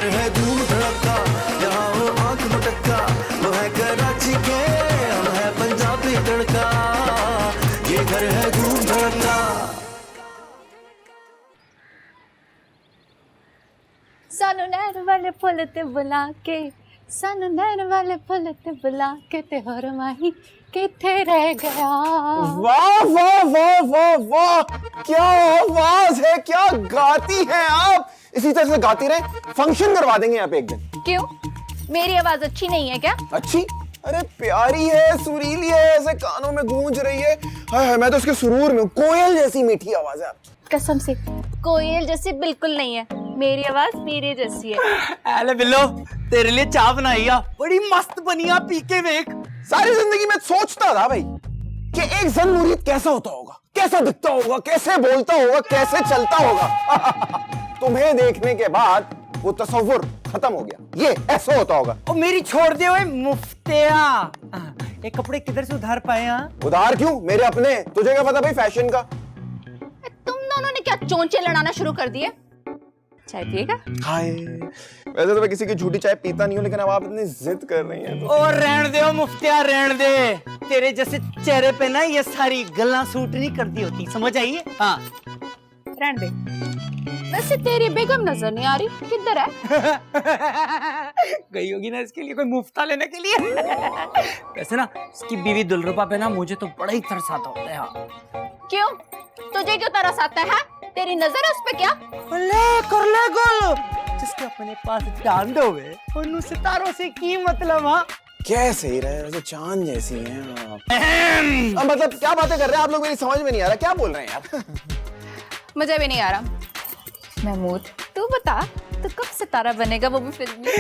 घर है धूम धड़का, यहाँ हो आंख मटक्का, वो है कराची के, हम है पंजाबी तड़का, ये घर है धूम धड़का। सानू नैन वाले फुल ते बुला के, सानू नैन वाले फुल ते बुला के, ते होर माही किथे रह गया। वाह वाह वाह वाह वाह, क्या आवाज है, क्या गाती हैं आप। इसी तरह से गाती रहे, फंक्शन करवा देंगे यहाँ पे एक दिन। क्यों, मेरी आवाज अच्छी नहीं है क्या? अच्छी? अरे प्यारी है, सुरीली है, ऐसे कानों में गूंज रही है। हाय हाय, मैं तो उसके सुरूर में हूँ। कोयल जैसी मीठी आवाज है आपकी। कसम से कोयल जैसी बिल्कुल नहीं है, मेरी आवाज मेरे जैसी है। अरे बिल्लो, तेरे लिए चाय बनाई आ, बड़ी मस्त बनी आ, पी के देख। सारी जिंदगी में सोचता था भाई कि एक जन मुरीद कैसा होता होगा, कैसा दिखता होगा, कैसे बोलता होगा, कैसे चलता होगा। तुम्हें देखने के बाद वो तसव्वुर खत्म हो गया, ये ऐसा होता होगा। ओ मेरी छोड़ दे ओए मुफ्तिया, ये कपड़े किधर से उधार पाए? उधार क्यों, मेरे अपने। तुझे क्या पता भाई फैशन का। तुम दोनों ने क्या चोंचे लड़ाना शुरू कर दिए? चाय पिएगा? हाय, वैसे तो मैं किसी की झूठी चाय पीता नहीं हूँ, लेकिन अब आप इतनी जिद कर रही हैं तो। और रहन दे ओ मुफ्तिया, रहन दे। तेरे जैसे चेहरे पे ना ये सारी गल्ला सूट नहीं करती होती, समझ आई है? हाँ रहने दे। वैसे तेरी बेगम नजर नहीं आ रही, किधर है? गई होगी ना इसके लिए कोई मुफ्ता लेने के लिए। वैसे ना इसकी बीवी दुलरुबा पे ना मुझे तो बड़ा ही तरस आता होता है। हाँ। क्यों, तुझे क्यों तरस आता है? तेरी नजर है उस पे क्या? ले कर ले गोल, जिसके अपने पास चांद होवे उन सितारों से की मतलब। हाँ कैसे ही रहे, वैसे चांद जैसी हैं आप। अब मतलब क्या बातें कर रहे हैं आप लोग, मेरी समझ में नहीं आ रहा, क्या बोल रहे हैं यार। मुझे भी नहीं आ रहा। महमूद तू बता, तू कब सितारा बनेगा, वो भी फिल्म में?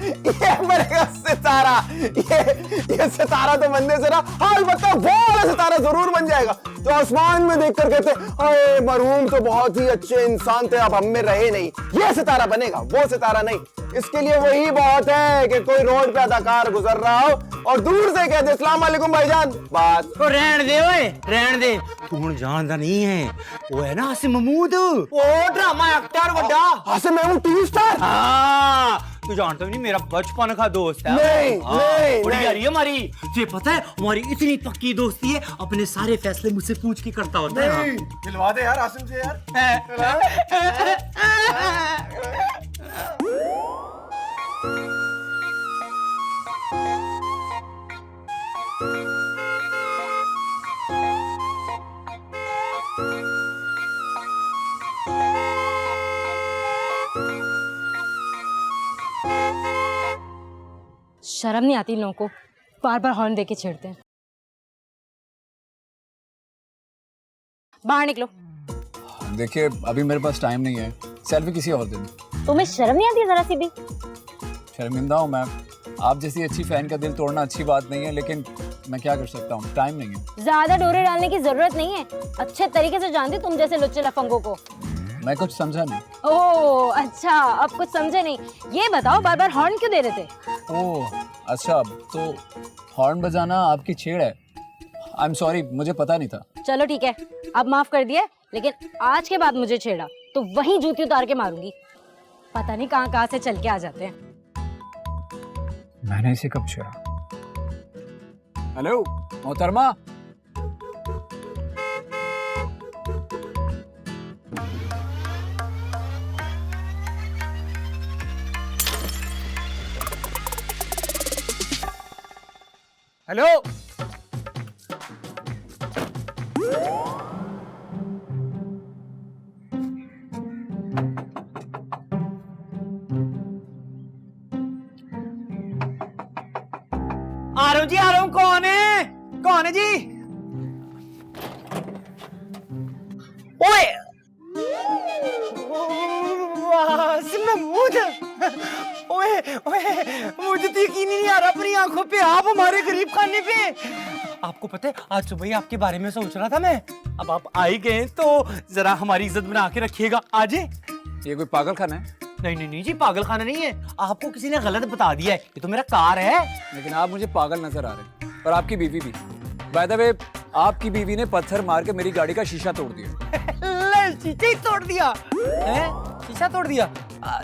ये बनेगा सितारा, ये सितारा तो बनने से ना हाल बताओ, वो वाला सितारा जरूर बन जाएगा। तो आसमान में देखकर कहते अरे मरहूम तो बहुत ही अच्छे इंसान थे, अब हम में रहे नहीं। ये सितारा बनेगा, वो सितारा नहीं। इसके लिए वही बहुत है कि कोई रोड पे अदाकार गुजर रहा हो और दूर से कहते अस्सलाम वालेकुम भाईजान, बात। तो रहन दे ओए, रहन दे। तू जानता नहीं है, वो है ना आसिम महमूद, वो ड्रामा एक्टर बड़ा। Asim Mahmood TV star. हाँ, तू जानता नहीं, मेरा बचपन का दोस्त है। नहीं, नहीं, बड़ी नहीं। यारी है हमारी। तुझे पता है हमारी इतनी पक्की दोस्ती है, अपने सारे फैसले मुझसे पूछ के करता होता है। दिलवा दे यार आसिम से यार। शर्म नहीं आती इन लोगों को, बार बार हॉर्न देके छेड़ते हैं। बाहर निकलो। देखिए अभी मेरे पास टाइम नहीं है, सेल्फी किसी और दिन। तुम्हें शर्म नहीं आती जरा सी भी? शर्मिंदा हूँ मैं, आप जैसी अच्छी फैन का दिल तोड़ना अच्छी बात नहीं है, लेकिन मैं क्या कर सकता हूँ, टाइम नहीं है। ज्यादा डोरे डालने की जरूरत नहीं है, अच्छे तरीके से जानती तुम जैसे लुच्चे लफंगों को। मैं कुछ समझा नहीं। ओह अच्छा, अब कुछ समझे नहीं। ये बताओ बार बार हॉर्न क्यों दे रहे थे? ओह अच्छा, तो हॉर्न बजाना आपकी छेड़ है। आई एम सॉरी, मुझे पता नहीं था। चलो ठीक है, अब माफ कर दिया, लेकिन आज के बाद मुझे छेड़ा तो वहीं जूती उतार के मारूंगी। पता नहीं कहाँ से चल के आ जाते हैं। मैंने इसे कब छेड़ा? हेलो मोहतरमा। हेलो, आ रहा हूँ जी, आ रहा हूँ। कौन है, कौन है जी? ओए आसिम महमूद, ओए ओए, मुझे तो यकीन ही नहीं आ रहा अपनी आंखों पे, आप हमारे गरीब खाने पे। आपको पता है आज सुबह ही आपके बारे में सोच रहा था मैं। अब आप आ ही गए तो जरा हमारी इज्जत बना के रखिएगा। आज ये कोई पागल खाना है? नहीं नहीं नहीं जी, पागल खाना नहीं है, आपको किसी ने गलत बता दिया है। ये तो मेरा कार है। लेकिन आप मुझे पागल नजर आ रहे हैं, और आपकी बीवी भी। बाय द वे, आपकी बीवी ने पत्थर मार के मेरी गाड़ी का शीशा तोड़ दिया। ले शीशा ही तोड़ दिया है? शीशा तोड़ दिया?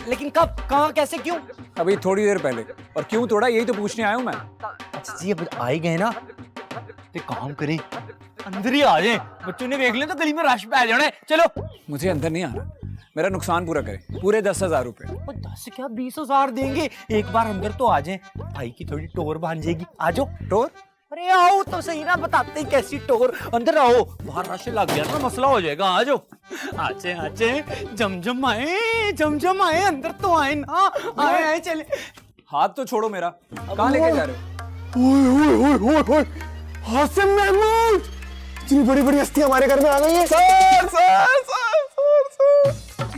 लेकिन कब, कहाँ, कैसे, क्यों? अभी थोड़ी देर पहले। और क्यों तोड़ा यही तो पूछने आया हूँ मैं। अच्छा जी, अब आ ही गए ना, तो काम करें, अंदर ही आ जाए। बच्चों ने देख लिया तो गली में रश पै जाना है। चलो। मुझे अंदर नहीं आना, मेरा नुकसान पूरा करें, पूरे 10,000 रुपए। 10 क्या 20,000 देंगे। एक बार अंदर तो आ जाए, भाई की थोड़ी टोर बांध जाएगी। आ जाओ। टोर? अरे आओ तो सही ना, बताते ही कैसी टोर। अंदर आओ, बाहर रश लग गया ना, मसला हो जाएगा। आ जाओ, आचे आचे, जमजम आए, अंदर तो आए ना, आए चले। हाथ तो छोड़ो मेरा, कहाँ लेके जा रहे हो? ओए हासिम महमूद, इतनी बड़ी बड़ी हस्ती हमारे घर में आ गई है। सर।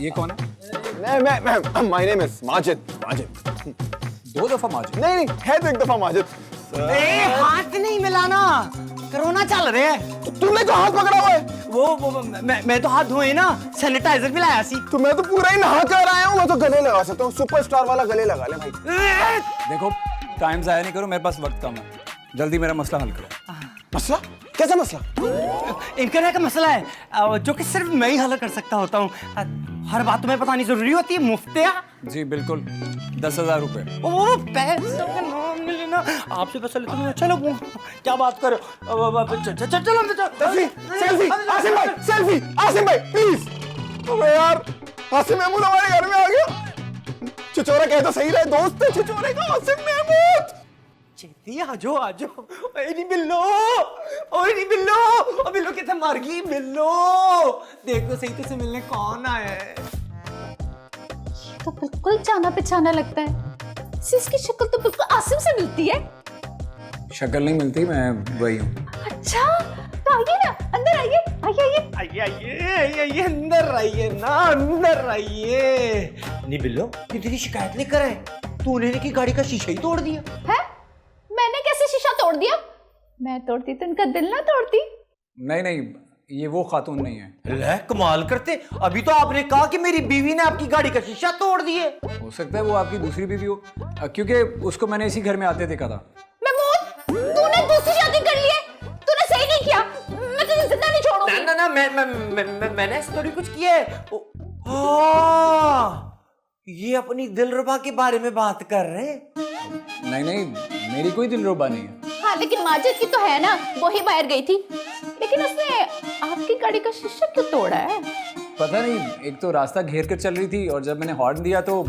ये कौन है? मैं माय नेम इज माजिद। 2 दफा माजिद? नहीं है तो 1 दफा माजिद। हाथ नहीं मिलाना, कोरोना चल रहे हैं। तो तुमने तो हाथ पकड़ा हुआ है। वो मैं तो हाथ धोए ना, सैनिटाइजर भी लाया सी। तो मैं तो पूरा ही नहा कर आया हूँ। मैं तो गले लगा सकता हूँ, सुपरस्टार वाला गले लगा ले भाई। देखो, टाइम जाया नहीं करो, मेरे पास वक्त कम है, जल्दी मेरा मसला हल करो। मसला? कैसा मसला? इंटरनेट का मसला है, जो कि सिर्फ मैं ही हल कर सकता होता हूँ। हर बात तुम्हें बतानी जरूरी होती है, मुफ्तिया? जी बिल्कुल, 10,000 रुपए। ओ पैसों का नाम मिले ना, आपसे पैसा लेते हो। चलो क्या बात करो, सेल्फी आसिम भाई, सेल्फी आसिम भाई प्लीज। अबे यार, आसिम महमूद हमारे घर में आ गया। छिछोरा कहे तो सही रहे, दोस्त है छिछोरे का आसिम महमूद। छेती आजो आजो। ओए नहीं बिल्लो कितने मार गई बिल्लो। देख तो सही से मिलने कौन आया है। तो बिल्कुल जाना पहचाना लगता है। इसकी शक्ल तो बिल्कुल आसिम से मिलती है। शक्ल नहीं मिलती, मैं वही हूँ। अच्छा, तो आइए ना, अंदर आइए। अंदर आइए ना, अंदर आइए। नहीं बिल्लो, ये तेरी शिकायत लेकर आए, तूने की गाड़ी का शीशा ही तोड़ दिया है? मैंने कैसे शीशा तोड़ दिया? मैं तोड़ती तो इनका दिल ना तोड़ती। नहीं, ये वो खातून नहीं है। ले कमाल करते, अभी तो आपने कहा कि मेरी बीवी ने आपकी गाड़ी का शीशा तोड़ दिए। हो सकता है वो आपकी दूसरी बीवी हो, क्योंकि उसको मैंने इसी घर में आते देखा था। महमूद, तूने दूसरी शादी कर ली है। तूने सही नहीं किया, मैं तुझे जिंदा नहीं छोड़ूंगी। ना मैंने ऐसा थोड़ी कुछ किया है। ये अपनी दिलरुबा के बारे में बात कर रहे हैं। नहीं, मेरी कोई दिलरुबा नहीं है। हाँ, लेकिन माजिद की तो है ना, वो ही बाहर गई थी। लेकिन उसने आपकी गाड़ी का शीशा क्यों तोड़ा है? पता नहीं, एक तो रास्ता घेर कर चल रही थी और जब मैंने हॉर्न दिया तो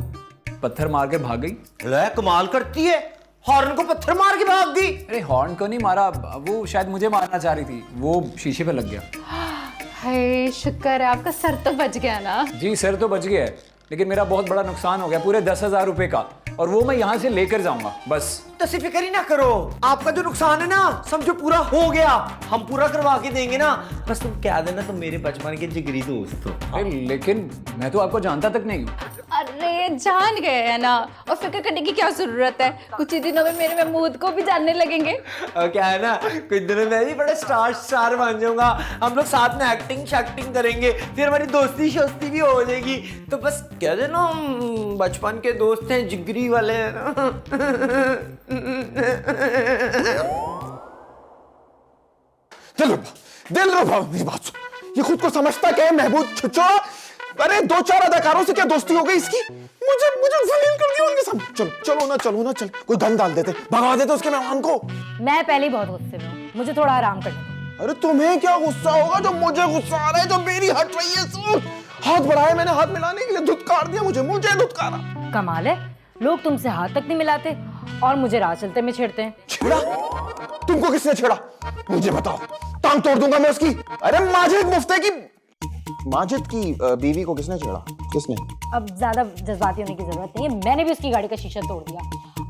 पत्थर मार के भाग गई। ले कमाल करती है, हॉर्न को पत्थर मार के भाग गई। अरे हॉर्न को नहीं मारा, वो शायद मुझे मारना चाह रही थी, वो शीशे पे लग गया। हाय, शुक्र है आपका सर तो बच गया ना। जी सर तो बच गया है, लेकिन मेरा बहुत बड़ा नुकसान हो गया, पूरे 10,000 रुपए का, और वो मैं यहाँ से लेकर जाऊंगा बस। तो फिक्र ही ना करो, आपका जो नुकसान है ना समझो पूरा हो गया, हम पूरा करवा के देंगे ना। बस तुम कह देना तुम मेरे बचपन के जिगरी दोस्त हो। अरे लेकिन मैं तो आपको जानता तक नहीं हूँ। अरे जान गए है ना, और फिक्र करने की क्या जरूरत है। कुछ ही दिनों में मेरे महमूद को भी जानने लगेंगे। और क्या है ना, कुछ दिनों में भी बड़ा स्टार बन जाऊंगा। हम लोग साथ में एक्टिंग शैक्टिंग करेंगे, फिर हमारी दोस्ती शोस्ती भी हो जाएगी। तो बस कह देना हम बचपन के दोस्त हैं, जिगरी वाले हैं ना। दिलरुबा मेरी बात सुन, ये खुद को समझता क्या है महबूब छुचो। अरे 2-4 अदाकारों से क्या दोस्ती हो गई इसकी। मुझे जलील कर दिया उनके सामने। चलो ना चल, कोई गन डाल देते, भगा देते उसके मेहमान को। मैं पहले ही बहुत गुस्से में हूँ, मुझे थोड़ा आराम करने दो। अरे तुम्हें क्या गुस्सा होगा जो मुझे गुस्सा आ रहा है, जो मेरी हट रही है। सुन, हाथ बढ़ाया मैंने, हाथ मिलाने के लिए धुतकार दिया मुझे धुतकारा। कमाल है, लोग तुमसे हाथ तक नहीं मिलाते और मुझे राह चलते में छेड़ते हैं। छेड़ा? तुमको किसने छेड़ा? मुझे बताओ, टांग तोड़ दूंगा मैं उसकी। अरे माजिद की बीवी को किसने छेड़ा? किसने? अब ज्यादा जज्बाती होने की जरूरत नहीं है, मैंने भी उसकी गाड़ी का शीशा तोड़ दिया।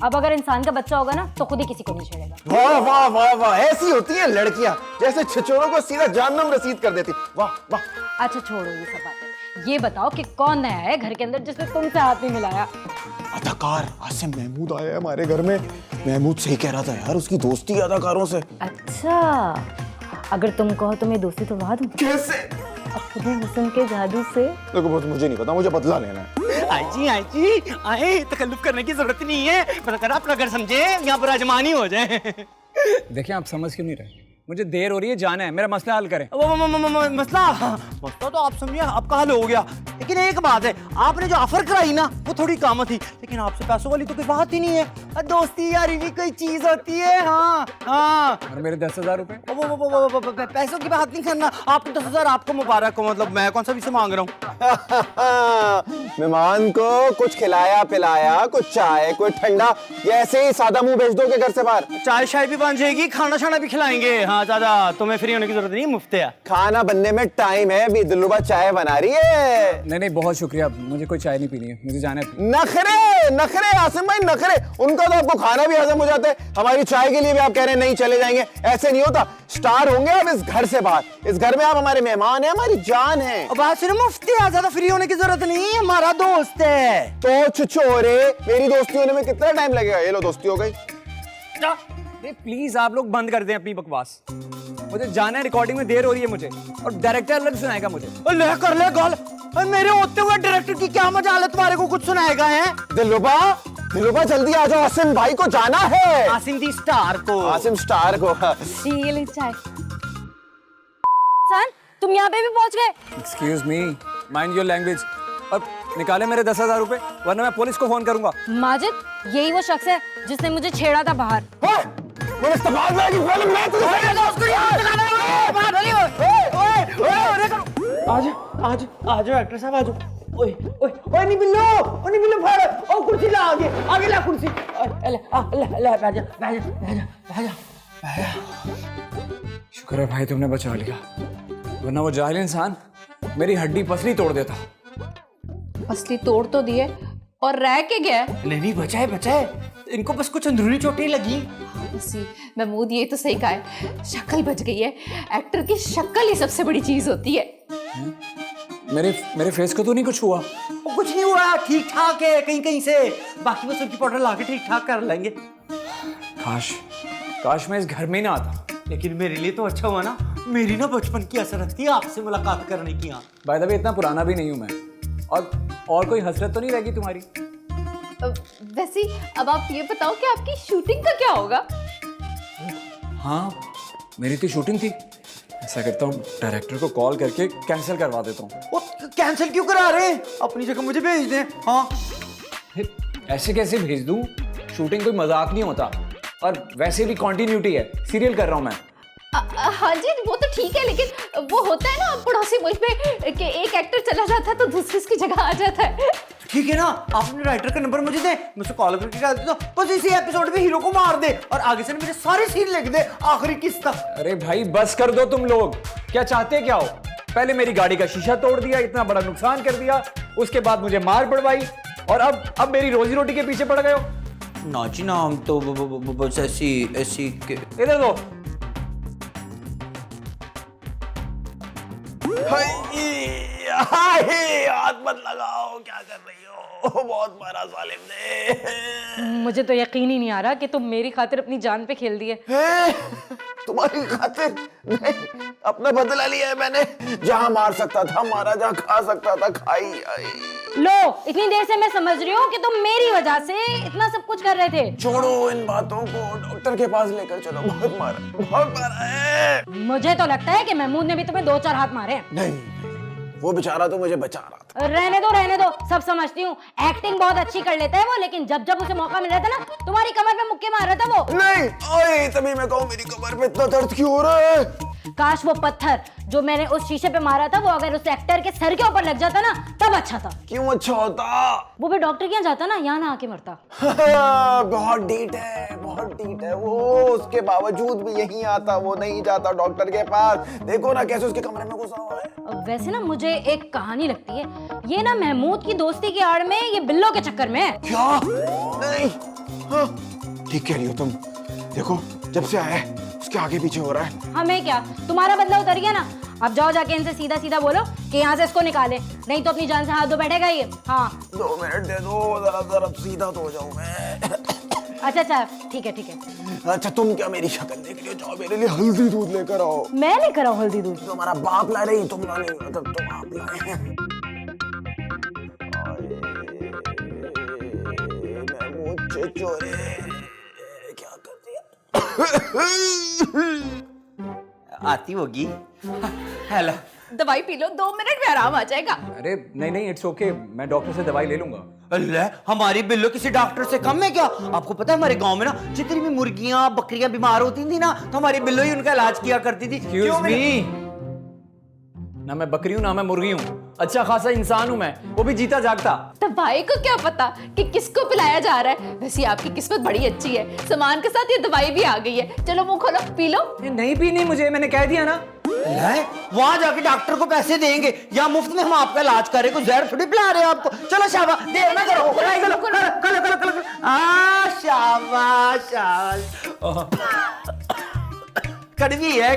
अब अगर इंसान का बच्चा होगा ना तो खुद ही किसी को नहीं छेड़ेगा। वाह वाह वाह वाह, ऐसी होती है लड़कियां, जैसे छिछोरों को सीधा जहन्नम रसीद कर देती। वाह वाह। अच्छा छोड़ो ये सब बातें, ये बताओ कि कौन नया है घर के अंदर जिसने तुमसे हाथ नहीं मिलाया? अदाकार आसिम महमूद आया है हमारे घर में। महमूद सही कह रहा था यार, उसकी दोस्ती अदाकारों से। अच्छा, अगर तुम कहो तो मैं दोस्ती तो वहां दूं। कैसे? अपने हुस्न के जादू से। देखो मुझे नहीं पता, मुझे बदला लेना है। आई जी आए, तकल्लुफ करने की जरूरत नहीं है, पता करा अपना घर समझे, यहाँ पर आजमानी हो जाए। देखिए आप समझ क्यों नहीं रहे, मुझे देर हो रही है, जाना है, मेरा मसला हल करें। मसला तो आप समझिए आपका हल हो गया, लेकिन एक बात है, आपने जो ऑफर कराई ना वो थोड़ी कम थी, लेकिन आपसे पैसों वाली तो कोई बात ही नहीं है। दोस्ती यारी भी कोई चीज होती है। हाँ हाँ, और मेरे 10,000 रुपए? वो पैसों की बात नहीं करना, आपको 10,000 आपको मुबारक हो, मतलब मैं कौन सा भी मांग रहा हूँ। मेहमान को कुछ खिलाया पिलाया, कुछ चाय कोई ठंडा, या ऐसे ही सादा मुंह भेज दोगे घर से बाहर? चाय शाय भी बन जाएगी, खाना शाना भी खिलाएंगे। हाँ दादा, तुम्हें फ्री होने की जरूरत नहीं, मुफ्त है। खाना बनने में टाइम है, अभी दिलरुबा चाय बना रही है। नहीं नहीं, बहुत शुक्रिया, मुझे कोई चाय नहीं पीनी है, मुझे जाना है। नखरे नखरे आसिम भाई, नखरे। उनका तो आपको खाना भी हजम हो जाता है, हमारी चाय के लिए भी आप कह रहे हैं नहीं चले जाएंगे। ऐसे नहीं होता, स्टार होंगे आप इस घर से बाहर। इस घर में आप हमारे मेहमान हैं, हमारी जान है। बात सुनो, मुफ्त है, ज्यादा फ्री होने की जरूरत नहीं, हमारा दोस्त है। तो छुछोरे, मेरी दोस्ती होने में कितना टाइम लगेगा? ये लो, दोस्ती हो गई। प्लीज आप लोग बंद कर दें अपनी बकवास, मुझे जाना है, रिकॉर्डिंग में देर हो रही है मुझे, और डायरेक्टर अलग सुनाएगा मुझे। ले कर ले गॉल, मेरे होते हुए डायरेक्टर की क्या मजाल है, तुम्हारे को कुछ सुनाएगा है? दिलरुबा, दिलरुबा जल्दी आ जाओ, आसिम भाई को जाना है। आसिम दी स्टार को। आसिम स्टार को। ये ले चाय। सन, तुम यहाँ पे भी पहुँच गए? Excuse me, mind your language, और निकाले मेरे 10,000 रुपए, वरना मैं पुलिस को फोन करूंगा। माजिद, यही वो शख्स है जिसने मुझे छेड़ा था बाहर। पुलिस तो बाद में आएगी, पहले मैं तुझे आज एक्टर साहब आज। ओए ओए ओए नहीं बिल्लो, ओ नहीं बिल्लो फाड़, ओ कुर्सी ला, आगे आगे ला कुर्सी। ले ले ले, बैठ जा बैठ जा बैठ जा। शुक्र है भाई तुमने बचा लिया, वरना वो जाहिल इंसान मेरी हड्डी पसली तोड़ देता। असली तोड़ तो दिए और रह के गया। नहीं बचाए बचाए, इनको बस कुछ अंदरूनी चोटें लगी। इसी महमूद, ये तो सही कहा है, शक्ल बच गई है। एक्टर की शक्ल ही सबसे बड़ी चीज होती है। मेरे फेस को तो नहीं कुछ हुआ? कुछ नहीं हुआ, ठीक ठाक है कहीं कहीं से, बाकी वो सब्जी पाउडर ला के ठीक ठाक कर लेंगे। काश मैं इस घर में ही ना आता। लेकिन मेरे लिए तो अच्छा हुआ ना, मेरी ना बचपन की असरत थी आपसे मुलाकात करने की। यहाँ बाय द वे इतना पुराना भी नहीं हूं मैं, और कोई हसरत तो नहीं रहेगी तुम्हारी? वैसे अब आप ये बताओ कि आपकी शूटिंग का क्या होगा? हाँ, मेरी तो शूटिंग थी। ऐसा करता हूँ, डायरेक्टर को कॉल करके कैंसिल करवा देता हूँ। वो कैंसिल क्यों करा रहे हैं? अपनी जगह मुझे भेज दें। हाँ, ऐसे कैसे भेज दूँ? शूटिंग कोई मजाक नहीं होता, और वैसे भी कंटिन्यूटी है, सीरियल कर रहा हूँ मैं। हाँ जी, वो तो ठीक है, लेकिन वो होता है ना पड़ोसी मुल्क में कि एक एक्टर चला जाता है तो दूसरे उसकी जगह आ जाता है। ठीक है ना, आप अपने राइटर का नंबर मुझे दे, मुझसे कॉल करके कह दो बस इसी एपिसोड में हीरो को मार दे, और आगे से मेरे सारे सीन लिख दे आखिरी किस्त तक। अरे भाई बस कर दो तुम लोग, क्या चाहते क्या हो? पहले मेरी गाड़ी का शीशा तोड़ दिया, इतना बड़ा नुकसान कर दिया, उसके बाद मुझे मार पड़वाई, और अब मेरी रोजी रोटी के पीछे पड़ गए हो। ना जी ना, हम तो बस ऐसी इधर दो। हाथ मत लगाओ, क्या कर रही हो? बहुत मारा सालिम ने। मुझे तो यकीन ही नहीं आ रहा कि तुम मेरी खातिर अपनी जान पे खेल दिए। तुम्हारी खातिर नहीं, अपना बदला लिया है मैंने। जहां मार सकता था मारा, जहां खा सकता था खाई। लो, इतनी देर से मैं समझ रही हूँ कि तुम मेरी वजह से इतना सब कुछ कर रहे थे। छोड़ो इन बातों को, डॉक्टर के पास लेकर चलो। बहुत मारा है। मुझे तो लगता है कि महमूद ने भी तुम्हें 2-4 हाथ मारे हैं। नहीं, वो बेचारा तो मुझे बचा रहा था। रहने दो, सब समझती हूँ। एक्टिंग बहुत अच्छी कर लेता है वो, लेकिन जब जब उसे मौका मिल रहा था ना, तुम्हारी कमर पे मुक्के मार रहा था वो। नहीं, ओए तभी मैं कहूँ मेरी कमर पे इतना दर्द क्यों हो रहा है? काश वो पत्थर जो मैंने उस शीशे पे मारा था वो अगर उस एक्टर के सर के ऊपर लग जाता ना, तब अच्छा था। क्यों अच्छा होता? वो भी डॉक्टर के यहाँ जाता ना, यहाँ ना आके मरता। बहुत डीट है, बहुत डीट है वो। उसके बावजूद भी यहीं आता, वो नहीं जाता डॉक्टर के पास। देखो ना कैसे उसके कमरे में घुसा हुआ है। वैसे ना मुझे एक कहानी लगती है, ये ना महमूद की दोस्ती की आड़ में ये बिल्लो के चक्कर में है। क्या? नहीं, हाँ, ठीक कह रही हो तुम। देखो जब से आया है उसके आगे पीछे हो रहा है। हमें क्या, तुम्हारा बदला उतर गया ना। अब जाओ जाके इनसे सीधा सीधा बोलो कि यहाँ से इसको निकाले, नहीं तो अपनी जान से हाथ धो बैठेगा ये। हाँ 2 मिनट दे दो, जरा सीधा तो हो जाऊं मैं। अच्छा, ठीक है। अच्छा तुम क्या मेरी शक्ल देख रही हो? जाओ मेरे लिए हल्दी दूध लेकर आओ। मैं लेकर आऊं हल्दी दूध? तुम्हारा बाप ला रही, तुम ला नहीं, मतलब तुम आप लाए। मैं मुझे चोरे क्या कर दिया? आती होगी। हेलो। दवाई पी लो, 2 मिनट में आराम आ जाएगा। अरे नहीं नहीं, इट्स ओके, मैं डॉक्टर से दवाई ले लूंगा। अल्लाह, हमारी बिल्लो किसी डॉक्टर से कम है क्या? आपको पता है हमारे गांव में ना जितनी भी मुर्गियां बकरियां बीमार होती थी ना, तो हमारी बिल्लो ही उनका इलाज किया करती थी। एक्सक्यूज मी, ना मैं बकरी हूं ना मैं मुर्गी हूं, अच्छा खासा इंसान हूं मैं, वो भी जीता जागता। दवाई को क्या पता कि किसको पिलाया जा रहा है। वैसे आपकी किस्मत बड़ी अच्छी है, सामान के साथ ये दवाई भी आ गई है। चलो मुंह खोलो, पी लो। ये नहीं पीनी मुझे, मैंने कह दिया ना। वहां जाके डॉक्टर को पैसे देंगे या मुफ्त में हम आपका इलाज कर रहे हैं, कोई जहर थोड़ी पिला रहे हैं आपको। चलो शाबाश, देर ना करो, करो। शाबाश। कड़वी है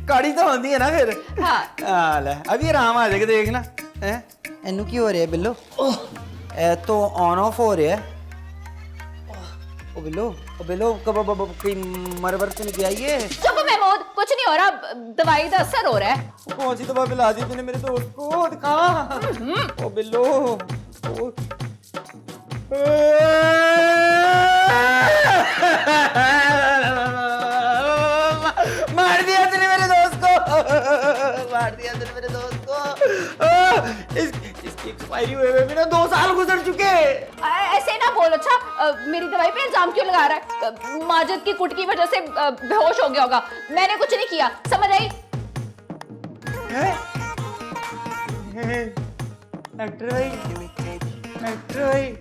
कड़ी तो होती है ना फिर। हाँ। ले अभी आराम आ जाएगा, देखना है इनू की हो रहा है बिल्लो। ए तो ऑन ऑफ हो रहा है। ओ बिल्लो कहीं मरबर तो नहीं गया ये? चुप महमूद, कुछ नहीं हो रहा, दवाई का असर हो रहा है। कौन सी दवा पिला दी तूने मेरे दोस्त को? दिखा। ओ बिल्लो मार दिया तूने मेरे दोस्त को। इसकी एक्सपायरी हुए हुए भी ना 2 साल गुजर चुके। ऐसे ना बोल। अच्छा, मेरी दवाई पे इल्जाम क्यों लगा रहा है? माजिद की कुट की वजह से बेहोश हो गया होगा, मैंने कुछ नहीं किया, समझ आई? डॉक्टर भाई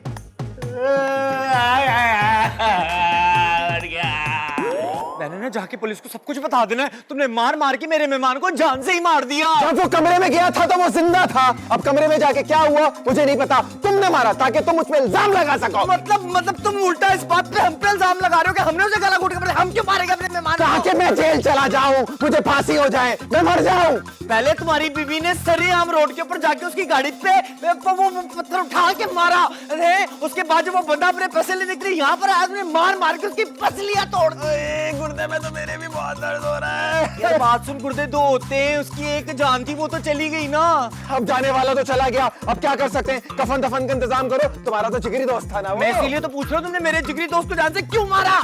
मैंने ना जाके पुलिस को सब कुछ बता देना है। तुमने मार के मेरे मेहमान को जान से ही मार दिया। जब वो कमरे में गया था तो वो जिंदा था। अब कमरे में जाके क्या हुआ मुझे नहीं पता, तुमने मारा ताकि तुम उस पे इल्जाम लगा सको। मतलब तुम उल्टा इस बात पे हम पे इल्जाम लगा रहे हो कि हमने उसे गला घोट के हम क्यों मारेंगे अपने मेहमान को? ताकि मैं जेल चला जाऊं, मुझे फांसी हो जाए, मैं मर जाऊं। पहले तुम्हारी बीवी ने सरेआम रोड के ऊपर जाके उसकी गाड़ी पे वो पत्थर उठा के मारा। अरे उसके बाद जब वो बंदा अपने पैसे लेने के लिए यहाँ पर आया, उसने मार के उसकी पसलियां तोड़ दी। गुर्दे में तो मेरे भी बहुत दर्द हो रहा है। यार बात सुन, गुर्दे 2 होते हैं, उसकी एक जान थी वो तो चली गई ना। अब जाने वाला तो चला गया, अब क्या कर सकते हैं? कफन दफन का इंतजाम करो, तुम्हारा तो जिगरी दोस्त था ना वो। मैं इसीलिए तो पूछ रहा हूँ, तुमने मेरे जिगरी दोस्त को जान से क्यों मारा?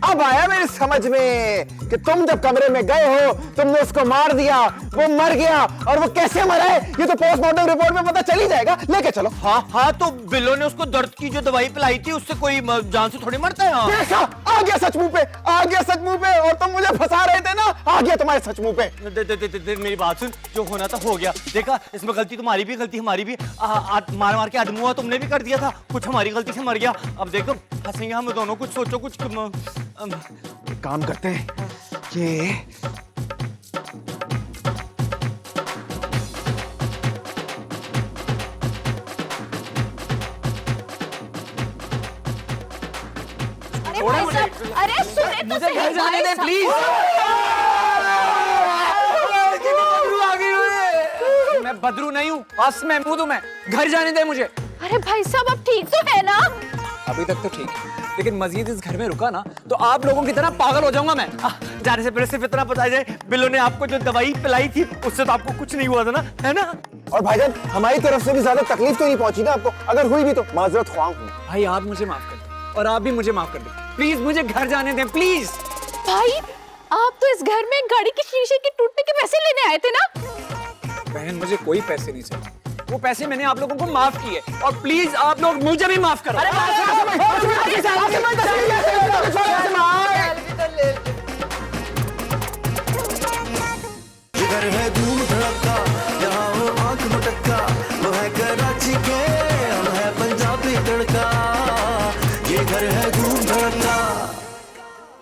अब आया मेरी समझ में कि तुम जब कमरे में गए हो तुमने उसको मार दिया, वो मर गया, और वो कैसे मरा है ये तो पोस्टमार्टम रिपोर्ट में पता चल ही जाएगा। लेके चलो। हाँ तो बिल्लो ने उसको दर्द की जो दवाई पिलाई थी उससे कोई जान से थोड़ी मरता है। देखा, आ गया सच मुंह पे, और तुम मुझे फंसा रहे थे ना, आ गया तुम्हारे सच मुंह पे। मेरी बात सुन, जो होना था हो गया। देखा, इसमें गलती तुम्हारी भी गलती हमारी भी। मार के आदमुआ तुमने भी कर दिया था, कुछ हमारी गलती से मर गया। अब देखो हंसेंगे हम दोनों, कुछ सोचो कुछ। एक काम करते हैं, ये अरे सुने तो मुझे सही घर जाने दे प्लीज। मैं बदरू नहीं हूँ, बस महमूद हूँ मैं, घर जाने दे मुझे। अरे भाई साहब, अब ठीक तो है ना? अभी तक तो ठीक है, लेकिन मजीद इस घर में रुका ना तो आप लोगों की तरह पागल हो जाऊंगा मैं। जाने से पहले सिर्फ इतना पता जाए, बिल्लो ने आपको जो दवाई पिलाई थी उससे तो आपको कुछ नहीं हुआ था ना, है ना? और भाईजान हमारी तरफ से भी ज्यादा तकलीफ तो नहीं पहुंची ना आपको, अगर हुई भी तो माजरत ख्वाह हूँ। भाई आप मुझे माफ कर दें और आप भी मुझे माफ कर दें, प्लीज मुझे घर जाने दें प्लीज। भाई, आप तो इस घर में गाड़ी के शीशे के टूटने के पैसे लेने आए थे ना? बहन मुझे कोई पैसे नहीं चाहिए, वो पैसे मैंने आप लोगों को माफ किए, और प्लीज आप लोग मुझे भी माफ करो। जिगर है धूम धड़का, यहाँ हो आंख मटक्का, वो है कराची के, हम है पंजाबी तड़का। ये घर है